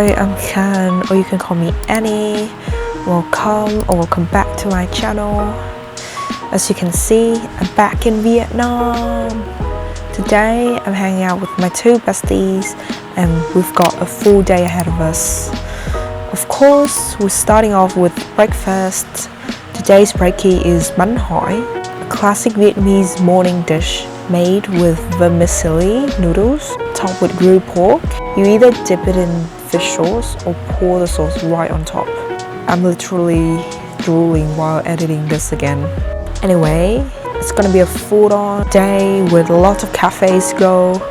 Hi, I'm Khan, or you can call me Annie. Welcome back to my channel. As you can see, I'm back in Vietnam. Today, I'm hanging out with my two besties, and we've got a full day ahead of us. Of course, we're starting off with breakfast. Today's breakkie is bánh hỏi, a classic Vietnamese morning dish made with vermicelli noodles topped with grilled pork. You either dip it in fish sauce or pour the sauce right on top. I'm literally drooling while editing this again. Anyway, it's gonna be a full-on day with lots of cafes to go.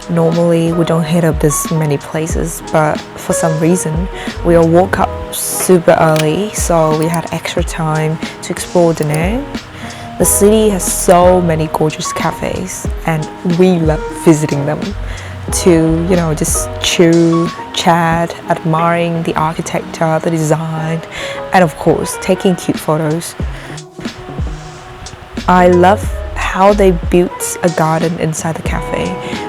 Normally we don't hit up this many places, but for some reason we all woke up super early, so we had extra time to explore Da Nang. The city has so many gorgeous cafes, and we love visiting them to, just chill, chat, admiring the architecture, the design, and of course, taking cute photos. I love how they built a garden inside the cafe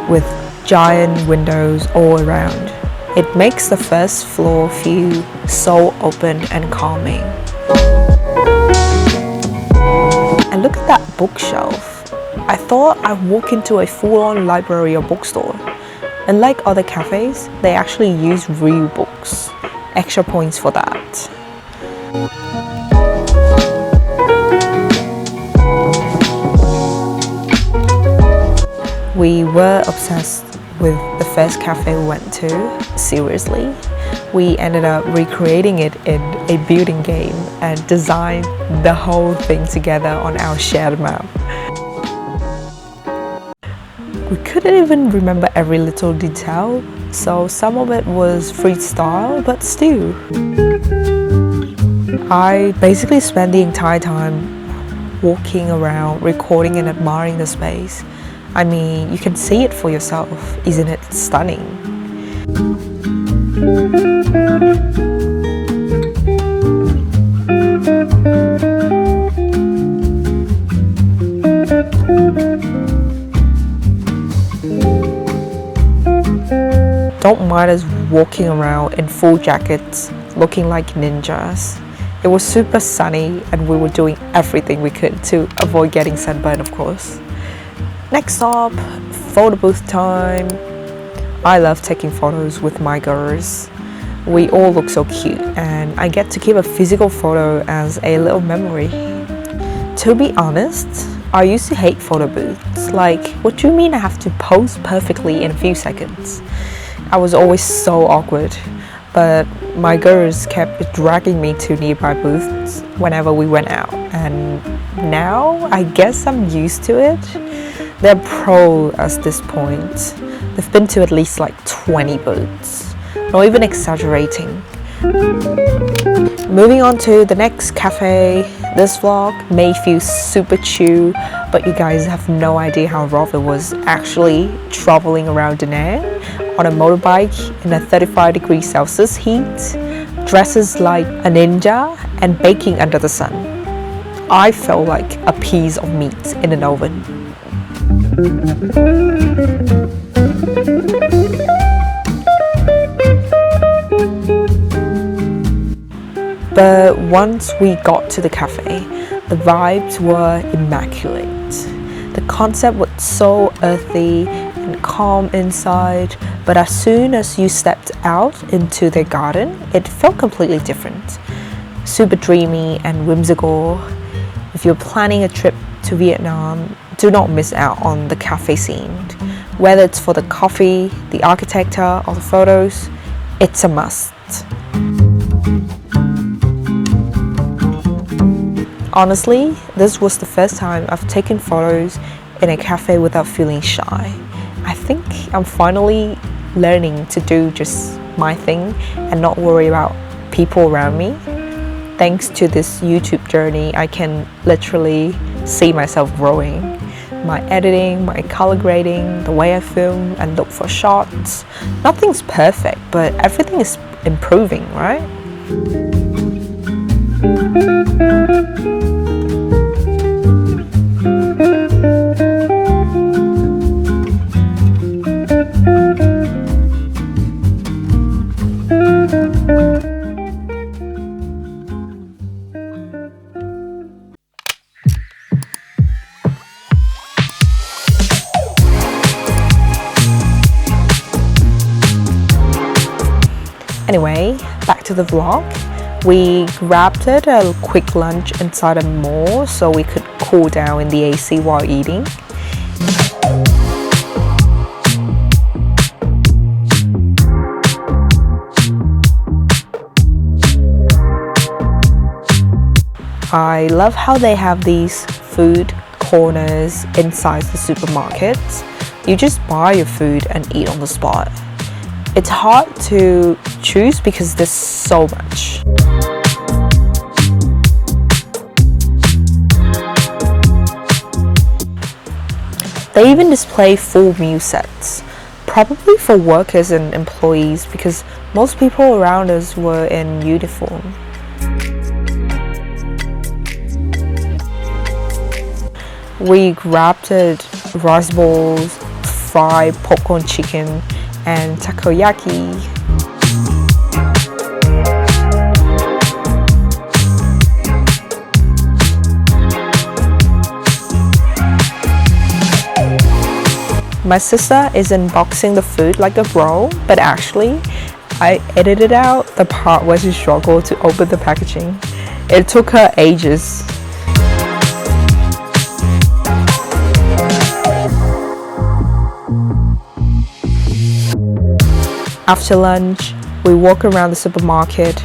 with giant windows all around. It makes the first floor feel so open and calming. And look at that bookshelf. I thought I'd walk into a full-on library or bookstore. Unlike other cafes, they actually use real books. Extra points for that. We were obsessed with the first cafe we went to. Seriously. We ended up recreating it in a building game and designed the whole thing together on our shared map. We couldn't even remember every little detail, so some of it was freestyle, but still. I basically spent the entire time walking around, recording and admiring the space. I mean, you can see it for yourself. Isn't it stunning? Don't mind us walking around in full jackets, looking like ninjas. It was super sunny and we were doing everything we could to avoid getting sunburned, of course. Next up, photo booth time. I love taking photos with my girls. We all look so cute and I get to keep a physical photo as a little memory. To be honest, I used to hate photo booths. Like, what do you mean I have to pose perfectly in a few seconds? I was always so awkward, but my girls kept dragging me to nearby booths whenever we went out, and now I guess I'm used to it. They're pro at this point. They've been to at least like 20 booths, not even exaggerating. Moving on to the next cafe. This vlog may feel super chill, but you guys have no idea how rough it was actually traveling around Da Nang on a motorbike in a 35 degrees Celsius heat, dresses like a ninja, and baking under the sun. I felt like a piece of meat in an oven. But once we got to the cafe, the vibes were immaculate. The concept was so earthy and calm inside, but as soon as you stepped out into their garden, it felt completely different. Super dreamy and whimsical. If you're planning a trip to Vietnam, do not miss out on the cafe scene. Whether it's for the coffee, the architecture, or the photos, it's a must. Honestly, this was the first time I've taken photos in a cafe without feeling shy. I think I'm finally learning to do just my thing and not worry about people around me. Thanks to this YouTube journey, I can literally see myself growing. My editing, my color grading, the way I film and look for shots. Nothing's perfect, but everything is improving, right? to the vlog. We grabbed a quick lunch inside a mall so we could cool down in the AC while eating. I love how they have these food corners inside the supermarkets. You just buy your food and eat on the spot. It's hard to choose because there's so much. They even display full meal sets, probably for workers and employees because most people around us were in uniform. We grabbed rice balls, fried popcorn chicken, and takoyaki. My sister is unboxing the food like a pro, but actually, I edited out the part where she struggled to open the packaging. It took her ages. After lunch, we walk around the supermarket.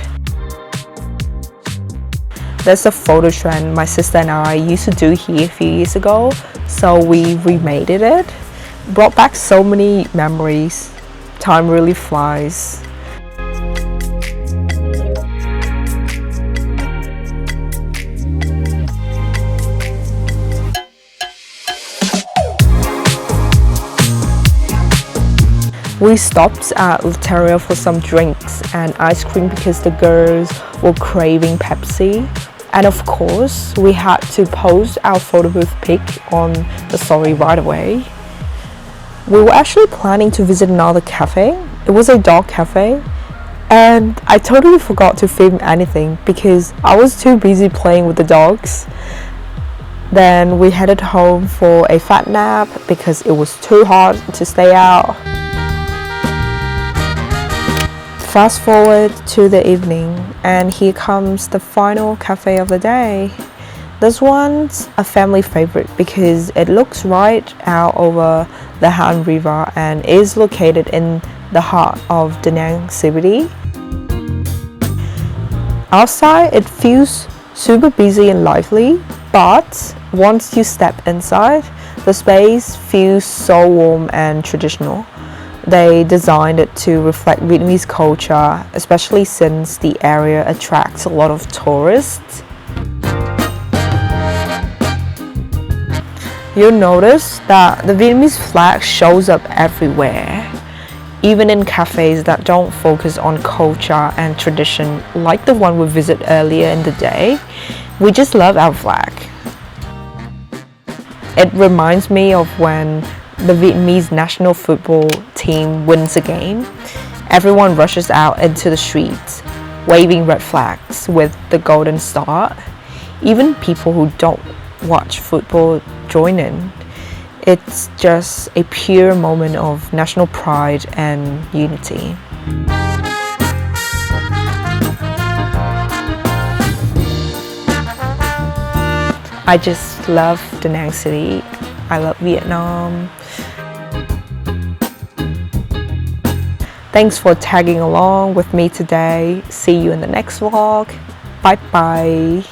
There's a photo trend my sister and I used to do here a few years ago, so we remade it. Brought back so many memories. Time really flies. We stopped at Lotteria for some drinks and ice cream because the girls were craving Pepsi. And of course, we had to post our photo booth pic on the story right away. We were actually planning to visit another cafe. It was a dog cafe. And I totally forgot to film anything because I was too busy playing with the dogs. Then we headed home for a fat nap because it was too hot to stay out. Fast forward to the evening, and here comes the final cafe of the day. This one's a family favorite because it looks right out over the Han River and is located in the heart of Da Nang CBD. Outside, it feels super busy and lively, but once you step inside, the space feels so warm and traditional. They designed it to reflect Vietnamese culture, especially since the area attracts a lot of tourists. You'll notice that the Vietnamese flag shows up everywhere, even in cafes that don't focus on culture and tradition like the one we visited earlier in the day. We just love our flag. It reminds me of when the Vietnamese national football team wins a game. Everyone rushes out into the streets, waving red flags with the golden star. Even people who don't watch football join in. It's just a pure moment of national pride and unity. I just love Da Nang City. I love Vietnam. Thanks for tagging along with me today. See you in the next vlog. Bye bye.